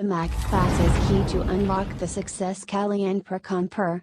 The Mac class is key to unlock the success Kali and Prakamper.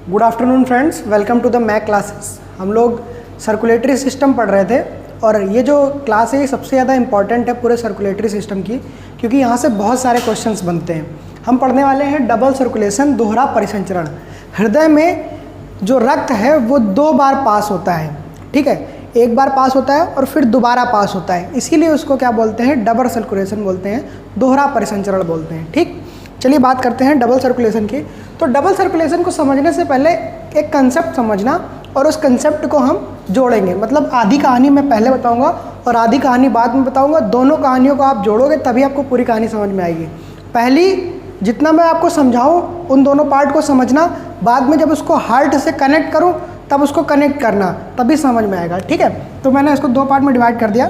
Good afternoon friends, welcome to the Mac classes. हम लोग circulatory system पढ़ रहे थे और ये जो क्लास है ये सबसे ज़्यादा इंपॉर्टेंट है पूरे सर्कुलेटरी सिस्टम की, क्योंकि यहाँ से बहुत सारे क्वेश्चंस बनते हैं। हम पढ़ने वाले हैं डबल सर्कुलेशन, दोहरा परिसंचरण। हृदय में जो रक्त है वो 2 बार पास होता है, ठीक है, एक बार पास होता है और फिर दोबारा पास होता है, इसीलिए उसको क्या बोलते हैं, डबल सर्कुलेशन बोलते हैं, दोहरा परिसंचरण बोलते हैं। ठीक, चलिए बात करते हैं डबल सर्कुलेशन की। तो डबल सर्कुलेशन को समझने से पहले एक कंसेप्ट समझना और उस कंसेप्ट को हम जोड़ेंगे। मतलब आधी कहानी मैं पहले बताऊंगा और आधी कहानी बाद में बताऊंगा। दोनों कहानियों को आप जोड़ोगे तभी आपको पूरी कहानी समझ में आएगी। पहली जितना मैं आपको समझाऊं उन दोनों पार्ट को समझना, बाद में जब उसको हार्ट से कनेक्ट करूं तब उसको कनेक्ट करना, तभी समझ में आएगा। ठीक है, तो मैंने इसको 2 पार्ट में डिवाइड कर दिया।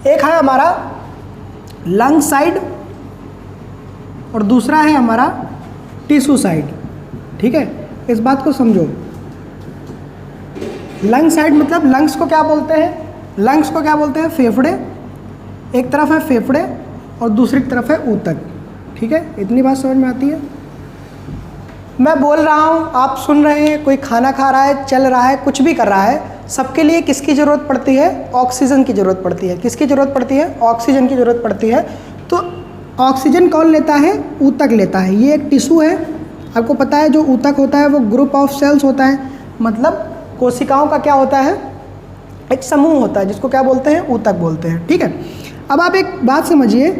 एक है हमारा लंग साइड और दूसरा है हमारा टिश्यू साइड। ठीक है, इस बात को समझो। लंग साइड मतलब लंग्स को क्या बोलते हैं, लंग्स को क्या बोलते हैं, फेफड़े। एक तरफ है फेफड़े और दूसरी तरफ है ऊतक। ठीक है, इतनी बात समझ में आती है। मैं बोल रहा हूँ, आप सुन रहे हैं, कोई खाना खा रहा है, चल रहा है, कुछ भी कर रहा है, सबके लिए किसकी ज़रूरत पड़ती है, ऑक्सीजन की ज़रूरत पड़ती है। किसकी ज़रूरत पड़ती है, ऑक्सीजन की ज़रूरत पड़ती है। तो ऑक्सीजन कौन लेता है, ऊतक लेता है। ये एक टिश्यू है, आपको पता है जो ऊतक होता है वो ग्रुप ऑफ सेल्स होता है, मतलब कोशिकाओं का क्या होता है, एक समूह होता है जिसको क्या बोलते हैं, ऊतक बोलते हैं। ठीक है, अब आप एक बात समझिए,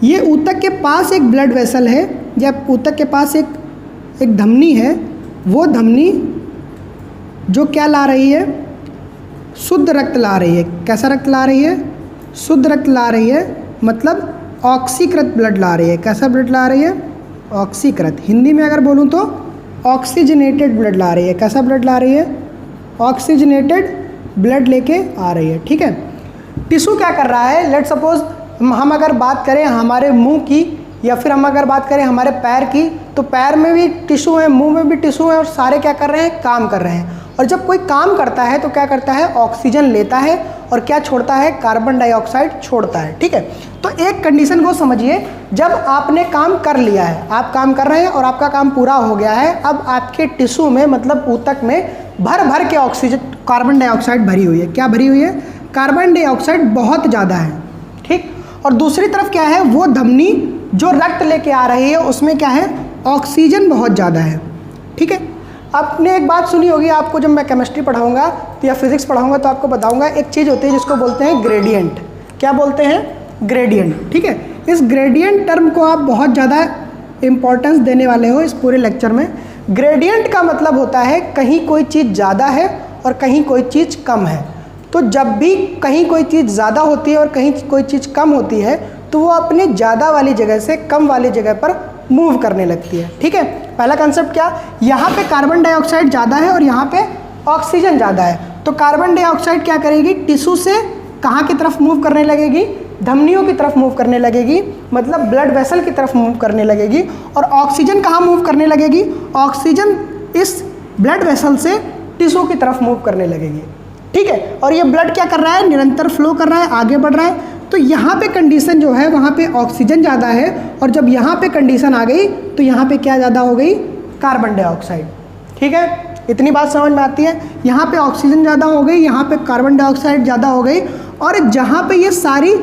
ये ऊतक के पास एक ब्लड वेसल है या ऊतक के पास एक धमनी है। वो धमनी जो क्या ला रही है, शुद्ध रक्त ला रही है। कैसा रक्त ला रही है, शुद्ध रक्त ला रही है, मतलब ऑक्सीकृत ब्लड ला रही है। कैसा ब्लड ला रही है, ऑक्सीकृत। हिंदी में अगर बोलूँ तो ऑक्सीजनेटेड ब्लड ला रही है। कैसा ब्लड ला रही है, ऑक्सीजनेटेड ब्लड लेके आ रही है। ठीक है, टिश्यू क्या कर रहा है, लेट सपोज हम अगर बात करें हमारे मुंह की या फिर हम अगर बात करें हमारे पैर की, तो पैर में भी टिश्यू है, मुंह में भी टिश्यू है और सारे क्या कर रहे हैं, काम कर रहे हैं। और जब कोई काम करता है तो क्या करता है, ऑक्सीजन लेता है और क्या छोड़ता है, कार्बन डाइऑक्साइड छोड़ता है। ठीक है, तो एक कंडीशन को समझिए, जब आपने काम कर लिया है, आप काम कर रहे हैं और आपका काम पूरा हो गया है, अब आपके टिश्यू में मतलब ऊतक में भर भर के ऑक्सीजन, कार्बन डाइऑक्साइड भरी हुई है। क्या भरी हुई है, कार्बन डाइऑक्साइड बहुत ज़्यादा है। ठीक, और दूसरी तरफ क्या है, वो धमनी जो रक्त लेके आ रही है उसमें क्या है, ऑक्सीजन बहुत ज़्यादा है। ठीक है, आपने एक बात सुनी होगी, आपको जब मैं केमिस्ट्री पढ़ाऊंगा या फिजिक्स पढ़ाऊंगा तो आपको बताऊंगा, एक चीज़ होती है जिसको बोलते हैं ग्रेडियंट। क्या बोलते हैं, ग्रेडियंट। ठीक है, इस ग्रेडियंट टर्म को आप बहुत ज़्यादा इंपॉर्टेंस देने वाले हो इस पूरे लेक्चर में। ग्रेडियंट का मतलब होता है कहीं कोई चीज़ ज़्यादा है और कहीं कोई चीज़ कम है। तो जब भी कहीं कोई चीज़ ज़्यादा होती है और कहीं कोई चीज़ कम होती है तो वो अपने ज़्यादा वाली जगह से कम वाली जगह पर मूव करने लगती है। ठीक है, पहला कंसेप्ट क्या, यहाँ पे कार्बन डाइऑक्साइड ज़्यादा है और यहाँ पे ऑक्सीजन ज़्यादा है, तो कार्बन डाइऑक्साइड क्या करेगी, टिश्यू से कहाँ की तरफ मूव करने लगेगी, धमनियों की तरफ मूव करने लगेगी, मतलब ब्लड वेसल की तरफ मूव करने लगेगी। और ऑक्सीजन कहाँ मूव करने लगेगी, ऑक्सीजन इस ब्लड वेसल से टिश्यू की तरफ मूव करने लगेगी। ठीक है, और ये ब्लड क्या कर रहा है, निरंतर फ्लो कर रहा है, आगे बढ़ रहा है। तो यहाँ पे कंडीशन जो है वहाँ पे ऑक्सीजन ज़्यादा है और जब यहाँ पे कंडीशन आ गई तो यहाँ पे क्या ज़्यादा हो गई, कार्बन डाइऑक्साइड। ठीक है, इतनी बात समझ में आती है। यहाँ पे ऑक्सीजन ज़्यादा हो गई, यहाँ पे कार्बन डाइऑक्साइड ज़्यादा हो गई, और जहाँ पे ये सारी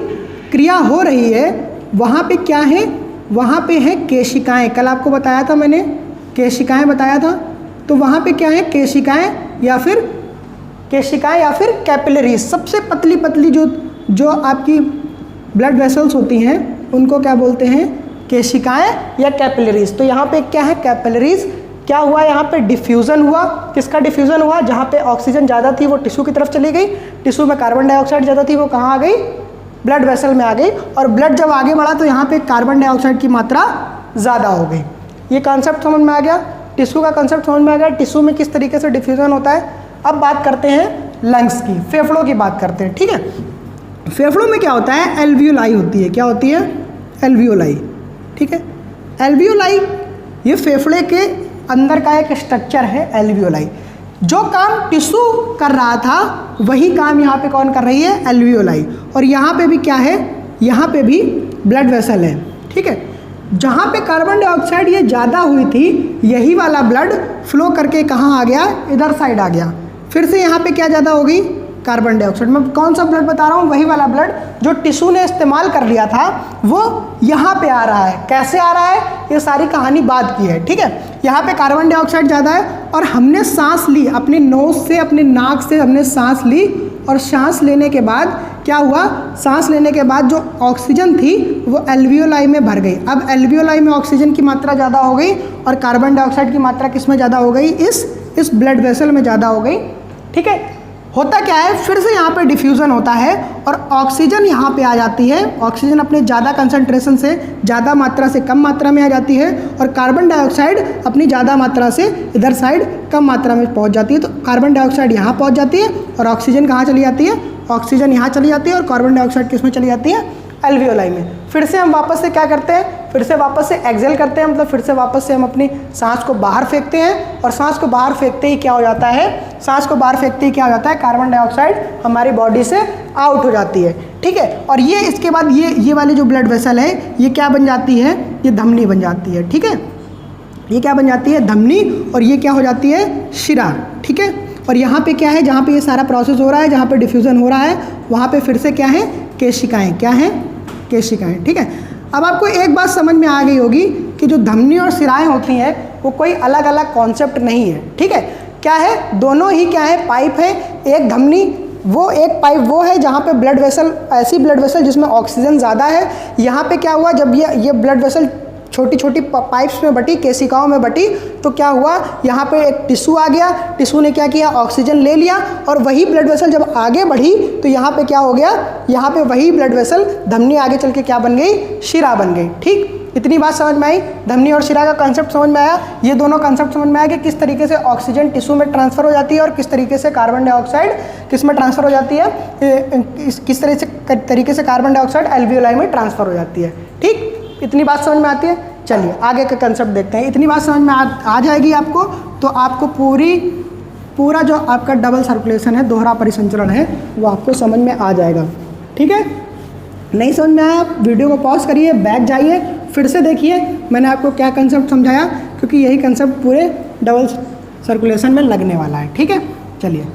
क्रिया हो रही है वहाँ पे क्या है, वहाँ पे है केशिकाएँ। कल आपको बताया था मैंने, केशिकाएँ बताया था। तो वहाँ पे क्या है, केशिकाएँ या फिर कैपिलरीज। सबसे पतली पतली जो आपकी ब्लड वेसल्स होती हैं उनको क्या बोलते हैं, केशिकाएँ या कैपिलरीज। तो यहाँ पे क्या है, कैपिलरीज। क्या हुआ, यहाँ पे डिफ्यूज़न हुआ। किसका डिफ्यूज़न हुआ, जहाँ पे ऑक्सीजन ज़्यादा थी वो टिश्यू की तरफ चली गई, टिश्यू में कार्बन डाइऑक्साइड ज़्यादा थी वो कहाँ आ गई, ब्लड वेसल में आ गई, और ब्लड जब आगे बढ़ा तो यहाँ पे कार्बन डाइऑक्साइड की मात्रा ज़्यादा हो गई। ये कॉन्सेप्ट समझ में आ गया, टिश्यू का कॉन्सेप्ट समझ में आ गया, टिश्यू में किस तरीके से डिफ्यूज़न होता है। अब बात करते हैं लंग्स की, फेफड़ों की बात करते हैं। ठीक है, फेफड़ों में क्या होता है, एल्वियोलाई होती है। क्या होती है, एल्वियोलाई। ठीक है, एल्वियोलाई ये फेफड़े के अंदर का एक स्ट्रक्चर है, एल्वियोलाई। जो काम टिश्यू कर रहा था वही काम यहाँ पे कौन कर रही है, एल्वियोलाई। और यहाँ पे भी क्या है, यहाँ पे भी ब्लड वेसल है। ठीक है, जहाँ पे कार्बन डाइऑक्साइड ये ज़्यादा हुई थी, यही वाला ब्लड फ्लो करके कहाँ आ गया, इधर साइड आ गया। फिर से यहाँ पे क्या ज़्यादा हो गई, कार्बन डाइऑक्साइड। मैं कौन सा ब्लड बता रहा हूँ, वही वाला ब्लड जो टिश्यू ने इस्तेमाल कर लिया था, वो यहाँ पे आ रहा है। कैसे आ रहा है, ये सारी कहानी बाद की है, ठीक है। यहाँ पे कार्बन डाइऑक्साइड ज़्यादा है और हमने सांस ली, अपनी नोज से, अपने नाक से हमने सांस ली, और सांस लेने के बाद क्या हुआ, सांस लेने के बाद जो ऑक्सीजन थी वो एल्वियोलाई में भर गई। अब एल्वियोलाई में ऑक्सीजन की मात्रा ज़्यादा हो गई और कार्बन डाइऑक्साइड की मात्रा किस में ज़्यादा हो गई, इस ब्लड वेसल में ज़्यादा हो गई, ठीक है। होता क्या है, फिर से यहाँ पे डिफ्यूज़न होता है और ऑक्सीजन यहाँ पे आ जाती है। ऑक्सीजन अपने ज़्यादा कंसंट्रेशन से ज़्यादा मात्रा से कम मात्रा में आ जाती है और कार्बन डाइऑक्साइड अपनी ज़्यादा मात्रा से इधर साइड कम मात्रा में पहुँच जाती है। तो कार्बन डाइऑक्साइड यहाँ पहुँच जाती है और ऑक्सीजन कहाँ चली जाती है, ऑक्सीजन यहाँ चली जाती है और कार्बन डाइऑक्साइड किस में चली जाती है, एल्वियोलाई में। फिर से हम वापस से क्या करते हैं, फिर से वापस से एक्सेल करते हैं, मतलब फिर से वापस से हम अपनी सांस को बाहर फेंकते हैं और सांस को बाहर फेंकते ही क्या हो जाता है, सांस को बाहर फेंकते ही क्या हो जाता है, कार्बन डाइऑक्साइड हमारी बॉडी से आउट हो जाती है, ठीक है। और ये इसके बाद ये वाली जो ब्लड वेसल है ये क्या बन जाती है, ये धमनी बन जाती है, ठीक है। ये क्या बन जाती है, धमनी, और ये क्या हो जाती है, शिरा, ठीक है। और यहाँ पे क्या है, जहाँ पे ये सारा प्रोसेस हो रहा है, जहाँ पे डिफ्यूज़न हो रहा है, वहाँ पे फिर से क्या है, केशिकाएँ, क्या हैं, केशिकाएँ, ठीक है। अब आपको एक बात समझ में आ गई होगी कि जो धमनी और शिराएँ होती हैं वो कोई अलग अलग कॉन्सेप्ट नहीं है, ठीक है। क्या है, दोनों ही क्या है, पाइप है। एक धमनी, वो एक पाइप वो है जहाँ पे ब्लड वेसल, ऐसी ब्लड वेसल जिसमें ऑक्सीजन ज़्यादा है। यहाँ पे क्या हुआ, जब ये ब्लड वेसल छोटी छोटी पाइप्स में बटी, केशिकाओं में बटी, तो क्या हुआ, यहाँ पे एक टिश्यू आ गया, टिश्यू ने क्या किया, ऑक्सीजन ले लिया, और वही ब्लड वेसल जब आगे बढ़ी तो यहाँ पे क्या हो गया, यहाँ पे वही ब्लड वेसल धमनी आगे चल के क्या बन गई, शिरा बन गई, ठीक। इतनी बात समझ में आई, धमनी और शिरा का कंसेप्ट समझ में आया। ये दोनों कंसेप्ट समझ में आया कि किस तरीके से ऑक्सीजन टिश्यू में ट्रांसफ़र हो जाती है और किस तरीके से कार्बन डाइऑक्साइड किस में ट्रांसफ़र हो जाती है, किस तरीके से कार्बन डाइऑक्साइड एल्वियोलाई में ट्रांसफ़र हो जाती है, ठीक। इतनी बात समझ में आती है। चलिए आगे का कंसेप्ट देखते हैं। इतनी बात समझ में आ जाएगी आपको, तो आपको पूरा जो आपका डबल सर्कुलेशन है, दोहरा परिसंचरण है, वो आपको समझ में आ जाएगा, ठीक है। नहीं समझ में आया, वीडियो को पॉज करिए, बैक जाइए, फिर से देखिए मैंने आपको क्या कंसेप्ट समझाया, क्योंकि यही कंसेप्ट पूरे डबल सर्कुलेशन में लगने वाला है, ठीक है। चलिए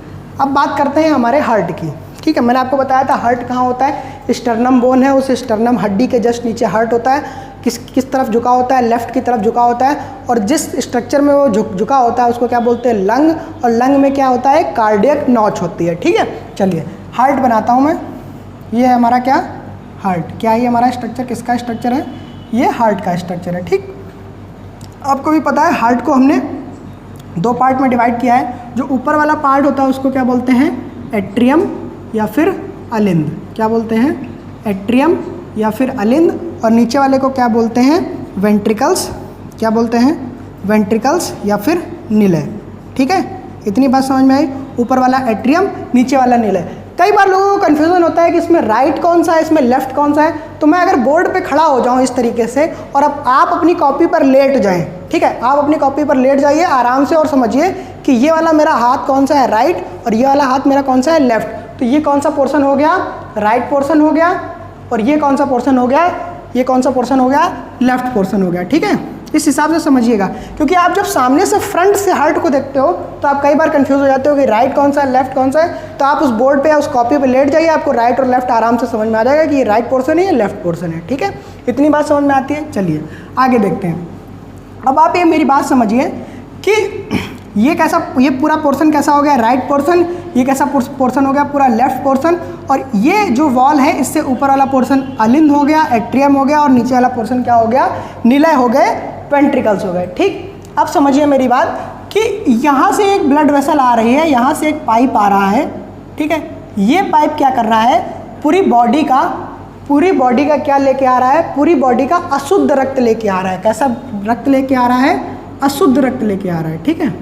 अब बात करते हैं हमारे हार्ट की, ठीक है। मैंने आपको बताया था हार्ट कहाँ होता है, स्टर्नम बोन है, उस स्टर्नम हड्डी के जस्ट नीचे हार्ट होता है। किस तरफ झुका होता है, लेफ्ट की तरफ झुका होता है, और जिस स्ट्रक्चर में वो झुका होता है उसको क्या बोलते हैं, लंग, और लंग में क्या होता है, कार्डियक नॉच होती है, ठीक है। चलिए हार्ट बनाता हूँ मैं, ये है हमारा क्या, हार्ट। क्या ये हमारा स्ट्रक्चर किसका स्ट्रक्चर है, ये हार्ट का स्ट्रक्चर है, ठीक। आपको भी पता है हार्ट को हमने दो पार्ट में डिवाइड किया है। जो ऊपर वाला पार्ट होता है उसको क्या बोलते हैं, एट्रियम या फिर अलिंद, क्या बोलते हैं, एट्रियम या फिर अलिंद, और नीचे वाले को क्या बोलते हैं, वेंट्रिकल्स, क्या बोलते हैं, वेंट्रिकल्स या फिर निलय, ठीक है। इतनी बात समझ में आई, ऊपर वाला एट्रियम, नीचे वाला निलय। कई बार लोगों को कन्फ्यूज़न होता है कि इसमें राइट कौन सा है, इसमें लेफ्ट कौन सा है। तो मैं अगर बोर्ड पे खड़ा हो जाऊं इस तरीके से और अब आप अपनी कॉपी पर लेट जाएं, ठीक है, आप अपनी कॉपी पर लेट जाइए आराम से और समझिए कि ये वाला मेरा हाथ कौन सा है, राइट, और ये वाला हाथ मेरा कौन सा है, लेफ्ट। तो ये कौन सा पोर्शन हो गया, राइट पोर्शन हो गया, और ये कौन सा पोर्शन हो गया, ये कौन सा पोर्शन हो गया, लेफ्ट पोर्शन हो गया, ठीक है। इस हिसाब से समझिएगा, क्योंकि आप जब सामने से फ्रंट से हार्ट को देखते हो तो आप कई बार कंफ्यूज हो जाते हो कि राइट कौन सा है, लेफ्ट कौन सा है। तो आप उस बोर्ड पे या उस कॉपी पे लेट जाइए, आपको राइट और लेफ्ट आराम से समझ में आ जाएगा कि ये राइट पोर्शन है, ये लेफ्ट पोर्शन है, ठीक है। इतनी बात समझ में आती है। चलिए आगे देखते हैं। अब आप ये मेरी बात समझिए कि ये कैसा, ये पूरा पोर्शन कैसा हो गया, राइट पोर्शन, ये कैसा पोर्शन हो गया, पूरा लेफ्ट पोर्शन, और ये जो वॉल है इससे ऊपर वाला पोर्शन अलिंद हो गया, एट्रियम हो गया, और नीचे वाला पोर्शन क्या हो गया, निलय हो गए, वेंट्रिकल्स हो गए, ठीक। अब समझिए मेरी बात कि यहाँ से एक ब्लड वेसल आ रही है, यहाँ से एक पाइप आ रहा है, ठीक है। ये पाइप क्या कर रहा है, पूरी बॉडी का क्या लेके आ रहा है, पूरी बॉडी का अशुद्ध रक्त लेके आ रहा है। कैसा रक्त लेके आ रहा है, अशुद्ध रक्त लेके आ रहा है, ठीक है।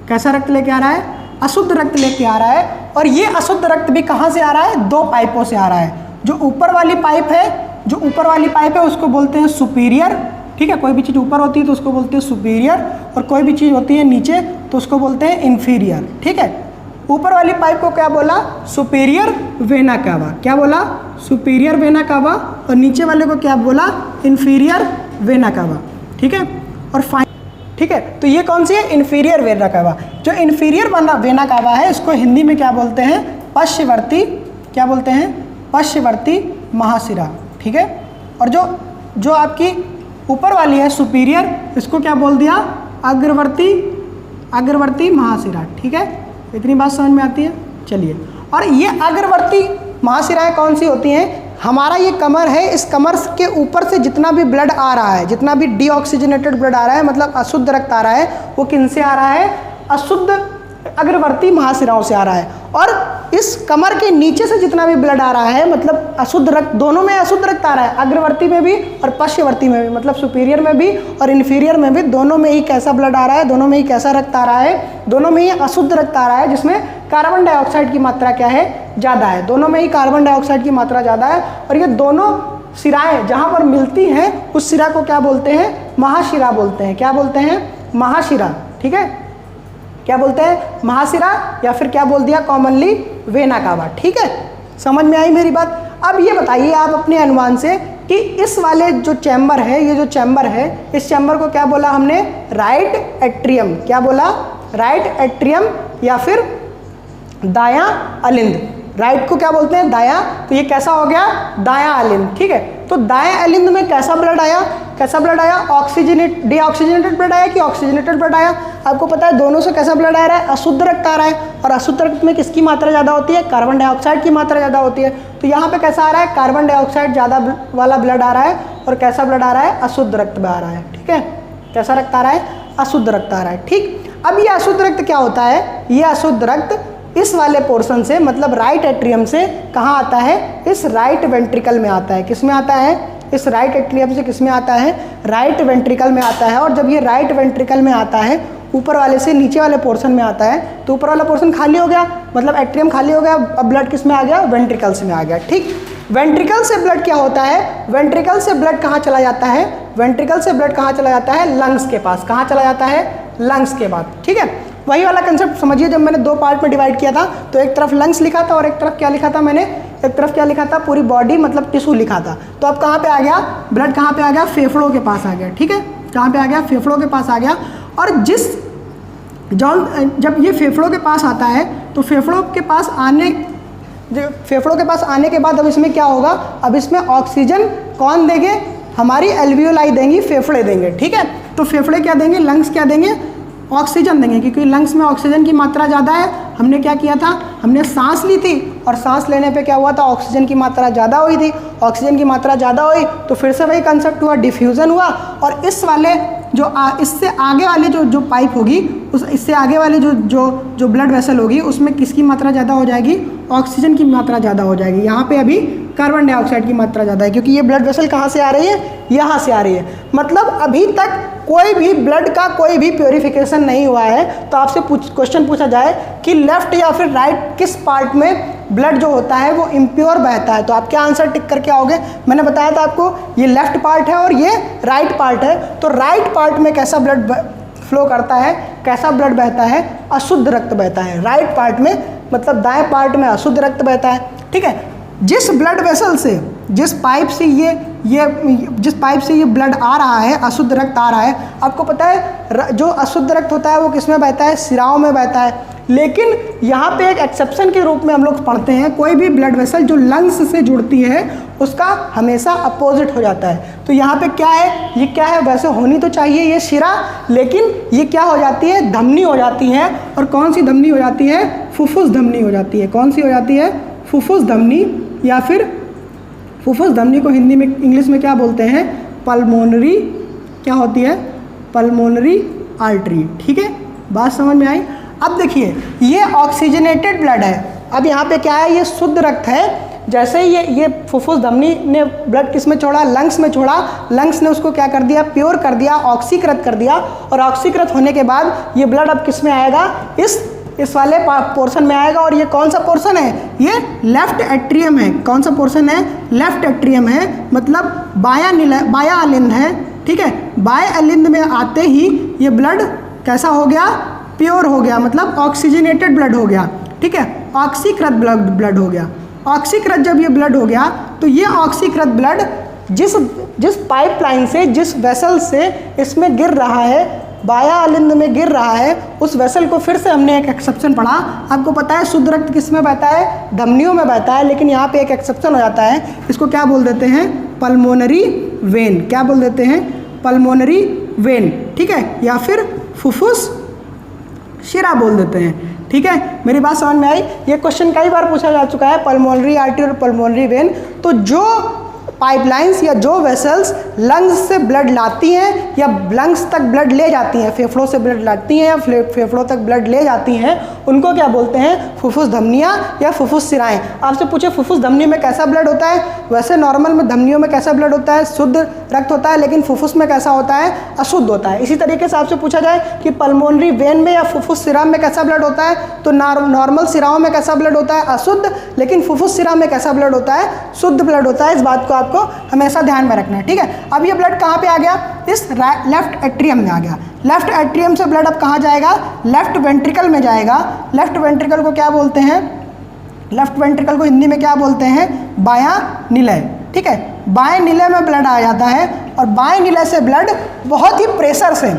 कैसा रक्त लेके आ रहा है, अशुद्ध रक्त लेके आ रहा है। और ये अशुद्ध रक्त भी कहाँ से आ रहा है, दो पाइपों से आ रहा है। जो ऊपर वाली पाइप है, उसको बोलते हैं सुपीरियर, ठीक है। कोई भी चीज़ ऊपर होती है तो उसको बोलते हैं सुपीरियर, और कोई भी चीज़ होती है नीचे तो उसको बोलते हैं इन्फीरियर, ठीक है। ऊपर वाली पाइप को क्या बोला, सुपीरियर वेना कावा, क्या बोला, सुपीरियर वेना कावा, और नीचे वाले को क्या बोला, इन्फीरियर वेना कावा, ठीक है। और ठीक है, तो ये कौन सी है, इन्फीरियर वेना कावा। जो इन्फीरियर वेना कावा है इसको हिंदी में क्या बोलते हैं, पश्चवर्ती, क्या बोलते हैं, पश्चवर्ती महाशिरा, ठीक है। और जो आपकी ऊपर वाली है सुपीरियर, इसको क्या बोल दिया, अग्रवर्ती महाशिरा, ठीक है। इतनी बात समझ में आती है, चलिए। और ये अग्रवर्ती महाशिराएं कौन सी होती हैं, हमारा ये कमर है, इस कमर के ऊपर से जितना भी ब्लड आ रहा है, जितना भी डीऑक्सीजनेटेड ब्लड आ रहा है, मतलब अशुद्ध रक्त आ रहा है, वो किन से आ रहा है, अशुद्ध अग्रवर्ती महाशिराओं से आ रहा है। और इस कमर के नीचे से जितना भी ब्लड आ रहा है, मतलब अशुद्ध रक्त, दोनों में अशुद्ध रक्त आ रहा है, अग्रवर्ती में भी और पश्चवर्ती में भी, मतलब सुपीरियर में भी और इन्फीरियर में भी, दोनों में ही कैसा ब्लड आ रहा है, दोनों में ही कैसा रक्त आ रहा है, दोनों में ही अशुद्ध रक्त आ रहा है, जिसमें कार्बन डाइऑक्साइड की मात्रा क्या है, ज़्यादा है। दोनों में ही कार्बन डाइऑक्साइड की मात्रा ज़्यादा है। और ये दोनों शिराएँ जहाँ पर मिलती हैं, उस शिरा को क्या बोलते हैं, महाशिरा बोलते हैं। क्या बोलते हैं, महाशिरा, ठीक है। क्या बोलते हैं, महाशिरा, या फिर क्या बोल दिया कॉमनली, वेना कावा, ठीक है। समझ में आई मेरी बात। अब ये बताइए आप अपने अनुमान से कि इस वाले जो चैम्बर है, ये जो चैम्बर है, इस चैम्बर को क्या बोला हमने, राइट एट्रियम। क्या बोला, राइट एट्रियम या फिर दायां अलिंद। राइट को क्या बोलते हैं, दायां, तो ये कैसा हो गया, दायां अलिंद, ठीक है। तो दाएं अलिंद में कैसा ब्लड आया, कैसा ब्लड आया, डीऑक्सीजनेटेड ब्लड आया कि ऑक्सीजनेटेड ब्लड आया। आपको पता है दोनों से कैसा ब्लड आ रहा है, अशुद्ध रक्त आ रहा है। और अशुद्ध रक्त में किसकी मात्रा ज़्यादा होती है, कार्बन डाइऑक्साइड की मात्रा ज़्यादा होती है। तो यहाँ पे कैसा आ रहा है, कार्बन डाइऑक्साइड ज़्यादा वाला ब्लड आ रहा है। और कैसा ब्लड आ रहा है, अशुद्ध रक्त आ रहा है, ठीक है। कैसा रक्त आ रहा है, अशुद्ध रक्त आ रहा है, ठीक। अब ये अशुद्ध रक्त क्या होता है, ये अशुद्ध रक्त इस वाले पोर्शन से, मतलब राइट एट्रियम से कहाँ आता है, इस राइट वेंट्रिकल में आता है। किस में आता है, इस राइट एट्रियम से किस में आता है, राइट वेंट्रिकल में आता है। और जब ये राइट वेंट्रिकल में आता है, ऊपर वाले से नीचे वाले पोर्शन में आता है, तो ऊपर वाला पोर्शन खाली हो गया, मतलब एट्रियम खाली हो गया। अब ब्लड किस में आ गया, वेंट्रिकल्स में आ गया, ठीक। वेंट्रिकल से ब्लड क्या होता है, वेंट्रिकल से ब्लड कहाँ चला जाता है, वेंट्रिकल से ब्लड कहाँ चला जाता है, लंग्स के पास। कहाँ चला जाता है, लंग्स के बाद, ठीक है। वही वाला कंसेप्ट समझिए, जब मैंने दो पार्ट में डिवाइड किया था, तो एक तरफ लंग्स लिखा था और एक तरफ क्या लिखा था मैंने, एक तरफ क्या लिखा था, पूरी बॉडी मतलब टिश्यू लिखा था। तो अब कहाँ पे आ गया, ब्लड कहाँ पे आ गया, फेफड़ों के पास आ गया, ठीक है। कहाँ पे आ गया, फेफड़ों के पास आ गया। और जब ये फेफड़ों के पास आता है, तो फेफड़ों के पास आने के बाद अब इसमें क्या होगा, अब इसमें ऑक्सीजन कौन देंगे, हमारी एल्वियोलाई देंगी, फेफड़े देंगे, ठीक है। तो फेफड़े क्या देंगे, लंग्स क्या देंगे, ऑक्सीजन देंगे, क्योंकि लंग्स में ऑक्सीजन की मात्रा ज़्यादा है। हमने क्या किया था, हमने सांस ली थी, और सांस लेने पे क्या हुआ था, ऑक्सीजन की मात्रा ज़्यादा हुई थी। ऑक्सीजन की मात्रा ज़्यादा हुई तो फिर से वही कंसेप्ट हुआ, डिफ्यूज़न हुआ। और इस वाले इससे आगे वाले जो पाइप होगी, इससे आगे वाले जो ब्लड वेसल होगी, उसमें किसकी मात्रा ज़्यादा हो जाएगी, ऑक्सीजन की मात्रा ज़्यादा हो जाएगी। यहाँ पे अभी कार्बन डाइऑक्साइड की मात्रा ज़्यादा है, क्योंकि ये ब्लड वेसल कहाँ से आ रही है, यहाँ से आ रही है। मतलब अभी तक कोई भी ब्लड का कोई भी प्योरीफिकेशन नहीं हुआ है। तो आपसे क्वेश्चन पूछा जाए कि लेफ्ट या फिर राइट किस पार्ट में ब्लड जो होता है वो इम्प्योर बहता है, तो आप क्या आंसर टिक करके आओगे। मैंने बताया था आपको, ये लेफ्ट पार्ट है और ये राइट पार्ट है। तो राइट पार्ट में कैसा ब्लड फ्लो करता है, कैसा ब्लड बहता है, अशुद्ध रक्त बहता है। राइट पार्ट में मतलब दाएं पार्ट में अशुद्ध रक्त बहता है, ठीक है। जिस ब्लड वेसल से, जिस पाइप से ये ब्लड आ रहा है, अशुद्ध रक्त आ रहा है, आपको पता है जो अशुद्ध रक्त होता है वो किस में बहता है, सिराओं में बहता है। लेकिन यहाँ पे एक एक्सेप्शन के रूप में हम लोग पढ़ते हैं, कोई भी ब्लड वेसल जो लंग्स से जुड़ती है उसका हमेशा अपोजिट हो जाता है। तो यहाँ पे क्या है, ये क्या है, वैसे होनी तो चाहिए ये शिरा, लेकिन ये क्या हो जाती है, धमनी हो जाती है। और कौन सी धमनी हो जाती है, फुफ्फुस धमनी हो जाती है। कौन सी हो जाती है, फुफ्फुस धमनी, या फिर फुफ्फुस धमनी को हिंदी में, इंग्लिश में क्या बोलते हैं, पल्मोनरी, क्या होती है, पल्मोनरी आर्टरी, ठीक है। बात समझ में आई। अब देखिए ये ऑक्सीजनेटेड ब्लड है। अब यहाँ पे क्या है, ये शुद्ध रक्त है। जैसे ये फुफ्फुस धमनी ने ब्लड किस में छोड़ा, लंग्स में छोड़ा। लंग्स ने उसको क्या कर दिया, प्योर कर दिया, ऑक्सीकृत कर दिया। और ऑक्सीकृत होने के बाद ये ब्लड अब किस में आएगा, इस वाले पोर्शन में आएगा। और ये कौन सा पोर्शन है, ये लेफ्ट एट्रियम है। कौन सा पोर्शन है, लेफ्ट एट्रियम है, मतलब बाया अलिंद है, ठीक है। बाया अलिंद में आते ही ये ब्लड कैसा हो गया, प्योर हो गया, मतलब ऑक्सीजनेटेड ब्लड हो गया, ठीक है। ऑक्सीकृत ब्लड हो गया। ऑक्सीकृत जब ये ब्लड हो गया तो ये ऑक्सीकृत ब्लड जिस पाइपलाइन से, जिस वेसल से इसमें गिर रहा है, बाया अलिंद में गिर रहा है, उस वेसल को फिर से हमने एक एक्सेप्शन पढ़ा। आपको पता है शुद्ध रक्त किस में बहता है? धमनियों में बहता है, लेकिन यहाँ पे एक एक्सेप्शन हो जाता है। इसको क्या बोल देते हैं? Pulmonary vein. क्या बोल देते हैं? पल्मोनरी वेन, ठीक है, या फिर फुफ्फुस शिरा बोल देते हैं। ठीक है, मेरी बात समझ में आई? ये क्वेश्चन कई बार पूछा जा चुका है, पल्मोनरी आर्टरी और पल्मोनरी वेन। तो जो पाइपलाइंस या जो वेसल्स लंग्स से ब्लड लाती हैं या लंग्स तक ब्लड ले जाती हैं, फेफड़ों से ब्लड लाती हैं या फेफड़ों तक ब्लड ले जाती हैं, उनको क्या बोलते हैं? फुफ्फुस धमनियाँ या फुफ्फुस शिराएं। आपसे पूछे फुफ्फुस धमनी में कैसा ब्लड होता है? वैसे नॉर्मल में धमनियों में कैसा ब्लड होता है? शुद्ध रक्त होता है, लेकिन फुफ्फुस में कैसा होता है? अशुद्ध होता है। इसी तरीके से आपसे पूछा जाए कि पल्मोनरी वेन में या फुफ्फुस शिरा में कैसा ब्लड होता है, तो नॉर्मल शिराओं में कैसा ब्लड होता है? अशुद्ध, लेकिन फुफ्फुस शिरा में कैसा ब्लड होता है? शुद्ध ब्लड होता है। इस बात को आपको हमेशा ध्यान में रखना है, ठीक है। अब ये ब्लड कहाँ पे आ गया? इस लेफ्ट एट्रियम में आ गया। लेफ्ट एट्रियम से ब्लड अब कहाँ जाएगा? लेफ्ट वेंट्रिकल में जाएगा। लेफ्ट वेंट्रिकल को क्या बोलते हैं? लेफ्ट वेंट्रिकल को हिंदी में क्या बोलते हैं? बायां निलय, ठीक है। बाएं निलय में ब्लड आ जाता है और बाएं निलय से ब्लड बहुत ही प्रेशर से,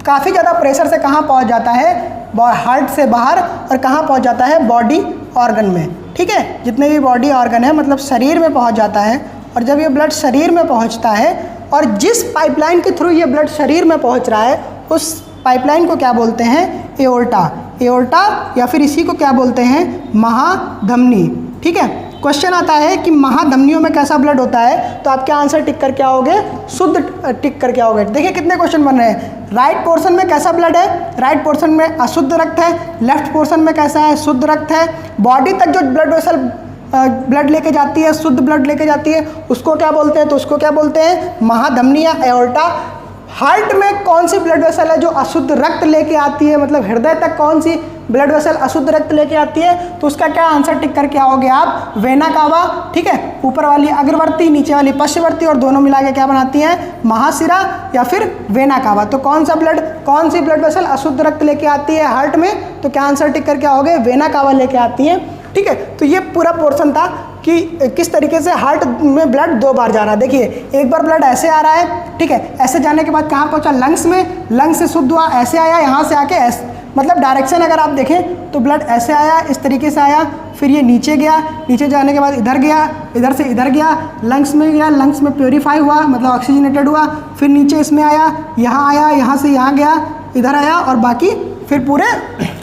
काफ़ी ज़्यादा प्रेशर से कहाँ पहुँच जाता है? हार्ट से बाहर, और कहाँ पहुँच जाता है? बॉडी ऑर्गन में, ठीक है। जितने भी बॉडी ऑर्गन है, मतलब शरीर में पहुँच जाता है। और जब ये ब्लड शरीर में पहुँचता है, और जिस पाइपलाइन के थ्रू ये ब्लड शरीर में पहुँच रहा है, उस पाइपलाइन को क्या बोलते हैं? एओर्टा। एओर्टा या फिर इसी को क्या बोलते हैं? महाधमनी, ठीक है। क्वेश्चन आता है कि महाधमनियों में कैसा ब्लड होता है, तो आप क्या आंसर टिक करके आओगे? शुद्ध टिक करके आओगे। देखिए कितने क्वेश्चन बन रहे हैं। राइट पोर्शन में कैसा ब्लड है? राइट पोर्शन में अशुद्ध रक्त है। लेफ्ट पोर्शन में कैसा है? शुद्ध रक्त है। बॉडी तक जो ब्लड वेसल ब्लड लेके जाती है, शुद्ध ब्लड लेके जाती है, उसको क्या बोलते हैं? तो उसको क्या बोलते हैं? महाधमनी या एओर्टा। हार्ट में कौन सी ब्लड वेसल है जो अशुद्ध रक्त लेके आती है, मतलब हृदय तक कौन सी ब्लड वेसल अशुद्ध रक्त लेके आती है? तो उसका क्या आंसर टिक करके आओगे आप? वेना कावा, ठीक है। ऊपर वाली अग्रवर्ती, नीचे वाली पश्चवर्ती, और दोनों मिला के क्या बनाती हैं? महाशिरा या फिर वेना कावा। तो कौन सी ब्लड वेसल अशुद्ध रक्त लेके आती है हार्ट में? तो क्या आंसर टिक करके आओगे? वेना कावा लेके आती है, ठीक है। तो ये पूरा पोर्शन था कि किस तरीके से हार्ट में ब्लड 2 बार जा रहा है। देखिए, एक बार ब्लड ऐसे आ रहा है, ठीक है, ऐसे जाने के बाद कहाँ पहुँचा? लंग्स में, लंग्स से शुद्ध हुआ, ऐसे आया, यहाँ से आके ऐसे, मतलब डायरेक्शन अगर आप देखें तो ब्लड ऐसे आया, इस तरीके से आया, फिर ये नीचे गया, नीचे जाने के बाद इधर गया, इधर से इधर गया, लंग्स में गया, लंग्स में प्योरीफाई हुआ, मतलब ऑक्सीजनेटेड हुआ, फिर नीचे इसमें आया, यहाँ आया, यहाँ से यहाँ गया, इधर आया, और बाकी फिर पूरे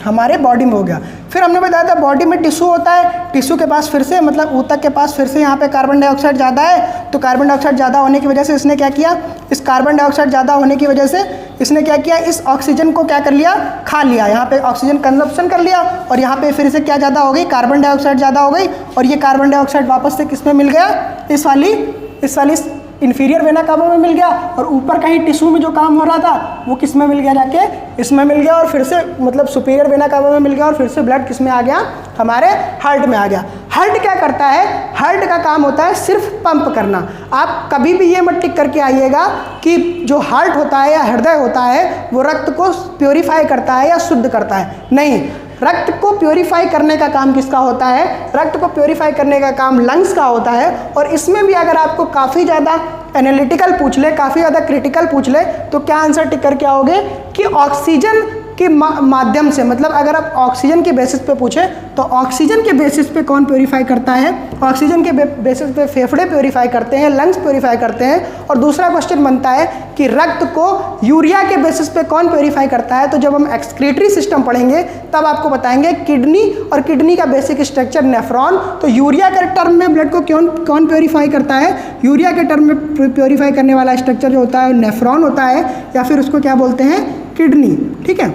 हमारे बॉडी में हो गया। फिर हमने बताया था बॉडी में टिश्यू होता है, टिश्यू के पास फिर से, मतलब ऊतक के पास फिर से यहाँ पे कार्बन डाइऑक्साइड ज़्यादा है, तो कार्बन डाइऑक्साइड ज़्यादा होने की वजह से इसने क्या किया? इस कार्बन डाइऑक्साइड ज़्यादा होने की वजह से इसने क्या किया? इस ऑक्सीजन को क्या कर लिया? खा लिया। यहाँ पे ऑक्सीजन कंजप्शन कर लिया, और यहाँ पे फिर से क्या ज़्यादा हो गई? कार्बन डाइऑक्साइड ज़्यादा हो गई, और ये कार्बन डाइऑक्साइड वापस से किस में मिल गया? इस वाली इंफीरियर वेना कावा में मिल गया, और ऊपर कहीं टिश्यू में जो काम हो रहा था वो किस में मिल गया? जाके इसमें मिल गया, और फिर से मतलब सुपीरियर वेना कावा में मिल गया, और फिर से ब्लड किस में आ गया? हमारे हार्ट में आ गया। हार्ट क्या करता है? हार्ट का काम होता है सिर्फ पंप करना। आप कभी भी ये मत टिक करके आइएगा कि जो हार्ट होता है या हृदय होता है वो रक्त को प्योरीफाई करता है या शुद्ध करता है, नहीं। रक्त को प्योरीफाई करने का काम किसका होता है? रक्त को प्योरीफाई करने का काम लंग्स का होता है। और इसमें भी अगर आपको काफ़ी ज़्यादा एनालिटिकल पूछ ले, काफ़ी ज़्यादा क्रिटिकल पूछ ले, तो क्या आंसर टिक करके आओगे कि ऑक्सीजन के माध्यम से, मतलब अगर आप ऑक्सीजन के बेसिस पे पूछे तो ऑक्सीजन के बेसिस पे कौन प्योरीफाई करता है? ऑक्सीजन के बेसिस पे फेफड़े प्योरीफाई करते हैं, लंग्स प्योरीफाई करते हैं। और दूसरा क्वेश्चन बनता है कि रक्त को यूरिया के बेसिस पे कौन प्योरीफाई करता है? तो जब हम एक्सक्रीटरी सिस्टम पढ़ेंगे तब आपको बताएंगे किडनी, और किडनी का बेसिक स्ट्रक्चर नेफ्रॉन। तो यूरिया के टर्म में ब्लड को कौन प्योरीफाई करता है? यूरिया के टर्म में प्योरीफाई करने वाला स्ट्रक्चर जो होता है नेफ्रॉन होता है, या फिर उसको क्या बोलते हैं? किडनी, ठीक है,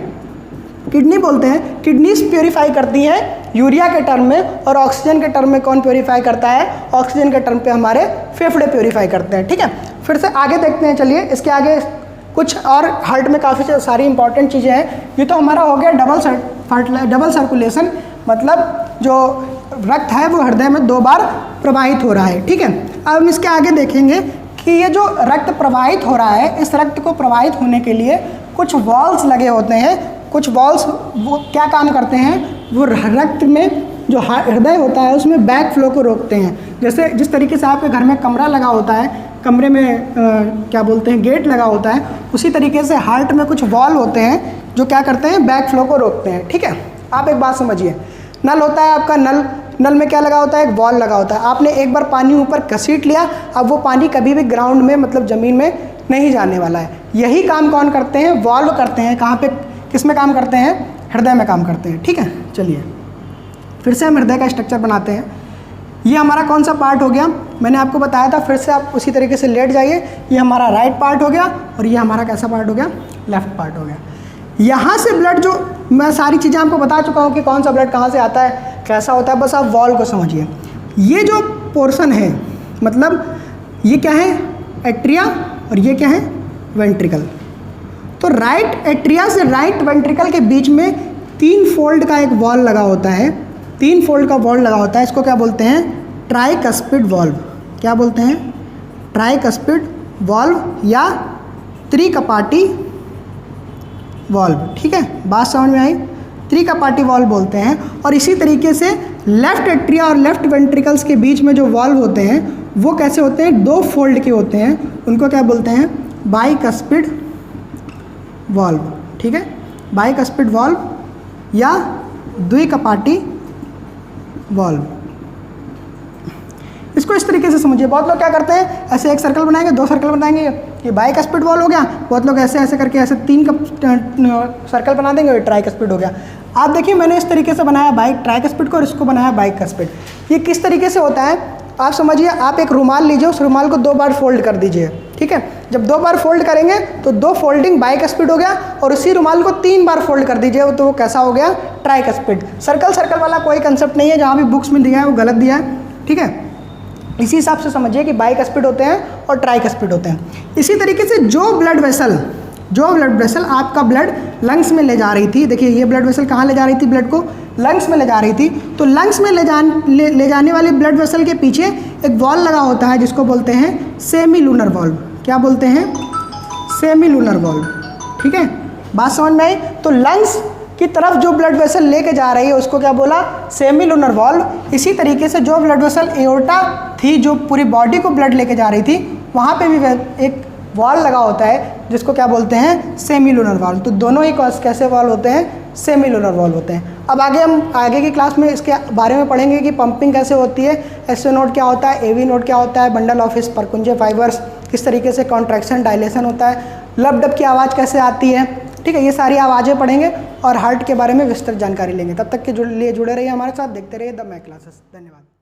किडनी बोलते हैं। किडनीज प्योरीफाई करती हैं यूरिया के टर्म में, और ऑक्सीजन के टर्म में कौन प्योरीफाई करता है? ऑक्सीजन के टर्म पे हमारे फेफड़े प्योरीफाई करते हैं, ठीक है। फिर से आगे देखते हैं, चलिए इसके आगे कुछ और हार्ट में काफ़ी सारी इंपॉर्टेंट चीज़ें हैं। ये तो हमारा हो गया डबल सर्कुलेशन, मतलब जो रक्त है वो हृदय में 2 बार प्रवाहित हो रहा है, ठीक है। अब हम इसके आगे देखेंगे कि ये जो रक्त प्रवाहित हो रहा है, इस रक्त को प्रवाहित होने के लिए कुछ वॉल्व्स लगे होते हैं। कुछ वॉल्व्स वो क्या काम करते हैं? वो रक्त में जो हृदय होता है उसमें बैक फ्लो को रोकते हैं। जैसे जिस तरीके से आपके घर में कमरा लगा होता है, कमरे में क्या बोलते हैं गेट लगा होता है, उसी तरीके से हार्ट में कुछ वॉल्व होते हैं जो क्या करते हैं बैक फ्लो को रोकते हैं। ठीक है, आप एक बात समझिए, नल होता है आपका, नल में क्या लगा होता है, एक वॉल्व लगा होता है। आपने एक बार पानी ऊपर घसीट लिया, अब वो पानी कभी भी ग्राउंड में मतलब ज़मीन में नहीं जाने वाला है। यही काम कौन करते हैं, वॉल्व करते हैं। कहाँ पे, किस में काम करते हैं, हृदय में काम करते हैं। ठीक है, चलिए फिर से हम हृदय का स्ट्रक्चर बनाते हैं। ये हमारा कौन सा पार्ट हो गया, मैंने आपको बताया था, फिर से आप उसी तरीके से लेट जाइए। ये हमारा राइट पार्ट हो गया और ये हमारा कैसा पार्ट हो गया, लेफ्ट पार्ट हो गया। यहाँ से ब्लड, जो मैं सारी चीज़ें आपको बता चुका हूँ कि कौन सा ब्लड कहाँ से आता है, कैसा होता है, बस आप वॉल्व को समझिए। ये जो पोर्शन है, मतलब ये क्या है, एट्रिया, और ये क्या है, वेंट्रिकल। तो राइट एट्रिया से राइट वेंट्रिकल के बीच में 3 फोल्ड का एक वॉल्व लगा होता है, 3 फोल्ड का वॉल्व लगा होता है। इसको क्या बोलते हैं, ट्राइकस्पिड वॉल्व। क्या बोलते हैं, ट्राइकस्पिड वॉल्व या त्रिकपाटी वॉल्व। ठीक है, बात समझ में आई, त्रिकपाटी वॉल्व बोलते हैं। और इसी तरीके से लेफ्ट एट्रिया और लेफ्ट वेंट्रिकल्स के बीच में जो वॉल्व होते हैं वो कैसे होते हैं, 2 फोल्ड के होते हैं। उनको क्या बोलते हैं, बाइकस्पिड वॉल्व। ठीक है, बाइकस्पिड वॉल्व या द्विकपाटी वॉल्व। इसको इस तरीके से समझिए। बहुत लोग क्या करते हैं, ऐसे एक सर्कल बनाएंगे, 2 सर्कल बनाएंगे, ये बाइकस्पिड वॉल्व हो गया। बहुत लोग ऐसे ऐसे करके ऐसे 3 सर्कल बना देंगे, ट्राइकस्पिड हो गया। आप देखिए, मैंने इस तरीके से बनाया बाइक ट्राइकस्पिड को और इसको बनाया बाइकस्पिड। ये किस तरीके से होता है आप समझिए। आप एक रुमाल लीजिए, उस रुमाल को 2 बार फोल्ड कर दीजिए। ठीक है, जब 2 बार फोल्ड करेंगे तो 2 फोल्डिंग बाइकस्पिड हो गया, और उसी रुमाल को 3 बार फोल्ड कर दीजिए तो वो कैसा हो गया, ट्राइकस्पिड। सर्कल वाला कोई कंसेप्ट नहीं है, जहाँ भी बुक्स में दिया है वो गलत दिया है। ठीक है, इसी हिसाब से समझिए कि बाइकस्पिड होते हैं और ट्राइकस्पिड होते हैं। इसी तरीके से जो ब्लड वेसल आपका ब्लड लंग्स में ले जा रही थी, देखिए ये ब्लड वेसल कहाँ ले जा रही थी, ब्लड को लंग्स में ले जा रही थी। तो लंग्स में ले जाने वाले ब्लड वेसल के पीछे एक वॉल्व लगा होता है जिसको बोलते हैं सेमी लूनर वॉल्व। क्या बोलते हैं, सेमी लूनर वॉल्व। ठीक है, बात समझ में आई। तो लंग्स की तरफ जो ब्लड वेसल लेके जा रही है उसको क्या बोला, सेमी लूनर वॉल्व। इसी तरीके से जो ब्लड वेसल एओर्टा थी, जो पूरी बॉडी को ब्लड लेके जा रही थी, वहाँ पे भी एक वॉल्व लगा होता है जिसको क्या बोलते हैं, सेमी लूनर वॉल्व। तो दोनों ही कैसे वॉल्व होते हैं, सेमी लूनर वॉल्व होते हैं। अब हम आगे की क्लास में इसके बारे में पढ़ेंगे कि पंपिंग कैसे होती है, एसओ नोड क्या होता है, एवी नोड क्या होता है, बंडल ऑफ परकुंजे फाइबर्स किस तरीके से कॉन्ट्रैक्शन डायलेशन होता है, लब डब की आवाज़ कैसे आती है। ठीक है, ये सारी आवाज़ें पढ़ेंगे और हार्ट के बारे में विस्तृत जानकारी लेंगे। तब तक के लिए जुड़े रहिए हमारे साथ, देखते रहिए द मैक क्लासेस। धन्यवाद।